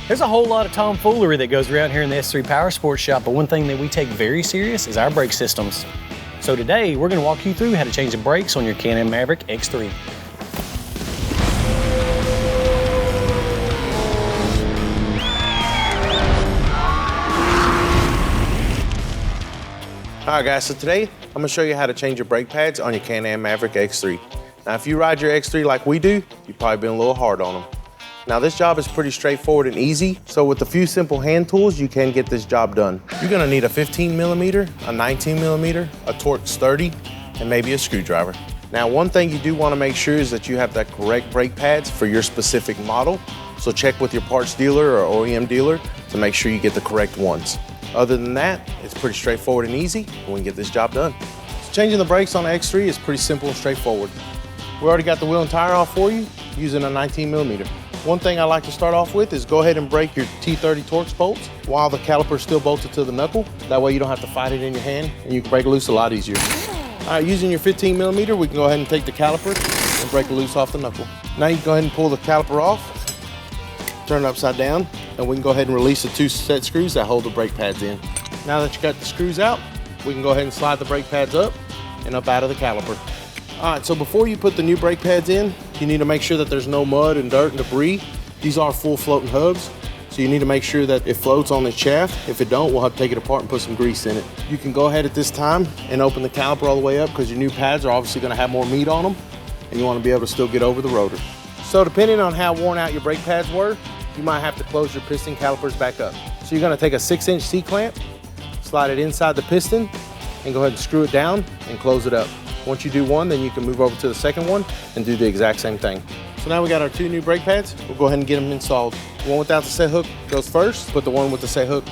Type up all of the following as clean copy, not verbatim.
There's a whole lot of tomfoolery that goes around here in the S3 Power Sports shop, but one thing that we take very serious is our brake systems. So today, we're gonna walk you through how to change the brakes on your Can-Am Maverick X3. Alright guys, so today I'm going to show you how to change your brake pads on your Can-Am Maverick X3. Now if you ride your X3 like we do, you've probably been a little hard on them. Now this job is pretty straightforward and easy, so with a few simple hand tools you can get this job done. You're going to need a 15mm, a 19mm, a Torx 30, and maybe a screwdriver. Now one thing you do want to make sure is that you have the correct brake pads for your specific model, so check with your parts dealer or OEM dealer to make sure you get the correct ones. Other than that, it's pretty straightforward and easy, and we can get this job done. So changing the brakes on the X3 is pretty simple and straightforward. We already got the wheel and tire off for you using a 19mm. One thing I like to start off with is go ahead and break your T30 Torx bolts while the caliper is still bolted to the knuckle. That way you don't have to fight it in your hand, and you can break it loose a lot easier. All right, using your 15mm, we can go ahead and take the caliper and break it loose off the knuckle. Now you can go ahead and pull the caliper off, turn it upside down, and we can go ahead and release the two set screws that hold the brake pads in. Now that you got the screws out, we can go ahead and slide the brake pads up and up out of the caliper. All right, so before you put the new brake pads in, you need to make sure that there's no mud and dirt and debris. These are full floating hubs, so you need to make sure that it floats on the shaft. If it don't, we'll have to take it apart and put some grease in it. You can go ahead at this time and open the caliper all the way up because your new pads are obviously gonna have more meat on them, and you wanna be able to still get over the rotor. So depending on how worn out your brake pads were, you might have to close your piston calipers back up. So you're gonna take a 6-inch C-clamp, slide it inside the piston, and go ahead and screw it down and close it up. Once you do one, then you can move over to the second one and do the exact same thing. So now we got our two new brake pads. We'll go ahead and get them installed. The one without the set hook goes first. Put the one with the set hook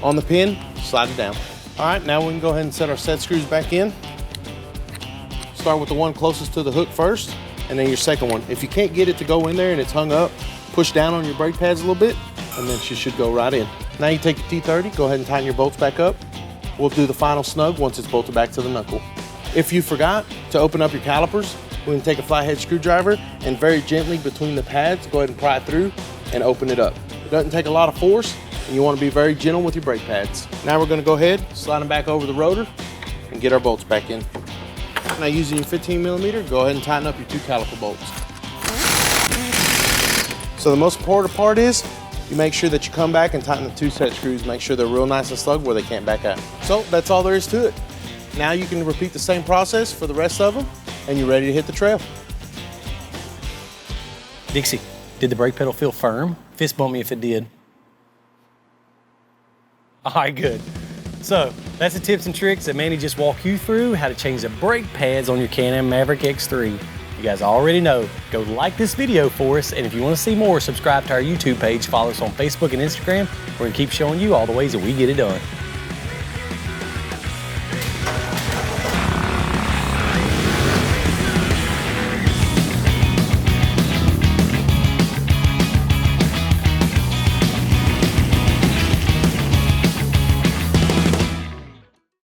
on the pin, slide it down. All right, now we can go ahead and set our set screws back in. Start with the one closest to the hook first, and then your second one. If you can't get it to go in there and it's hung up, push down on your brake pads a little bit, and then she should go right in. Now you take your T30, go ahead and tighten your bolts back up. We'll do the final snug once it's bolted back to the knuckle. If you forgot to open up your calipers, we can take a flathead screwdriver and very gently between the pads, go ahead and pry it through and open it up. It doesn't take a lot of force, and you want to be very gentle with your brake pads. Now we're going to go ahead, slide them back over the rotor, and get our bolts back in. Now using your 15mm, go ahead and tighten up your two caliper bolts. So the most important part is you make sure that you come back and tighten the two set screws, make sure they're real nice and snug where they can't back out. So that's all there is to it. Now you can repeat the same process for the rest of them, and you're ready to hit the trail. Dixie, did the brake pedal feel firm? Fist bump me if it did. All right, good. So that's the tips and tricks that Manny just walked you through, how to change the brake pads on your Can-Am Maverick X3. You guys already know, go like this video for us, and if you want to see more, subscribe to our YouTube page, follow us on Facebook and Instagram. We're gonna keep showing you all the ways that we get it done.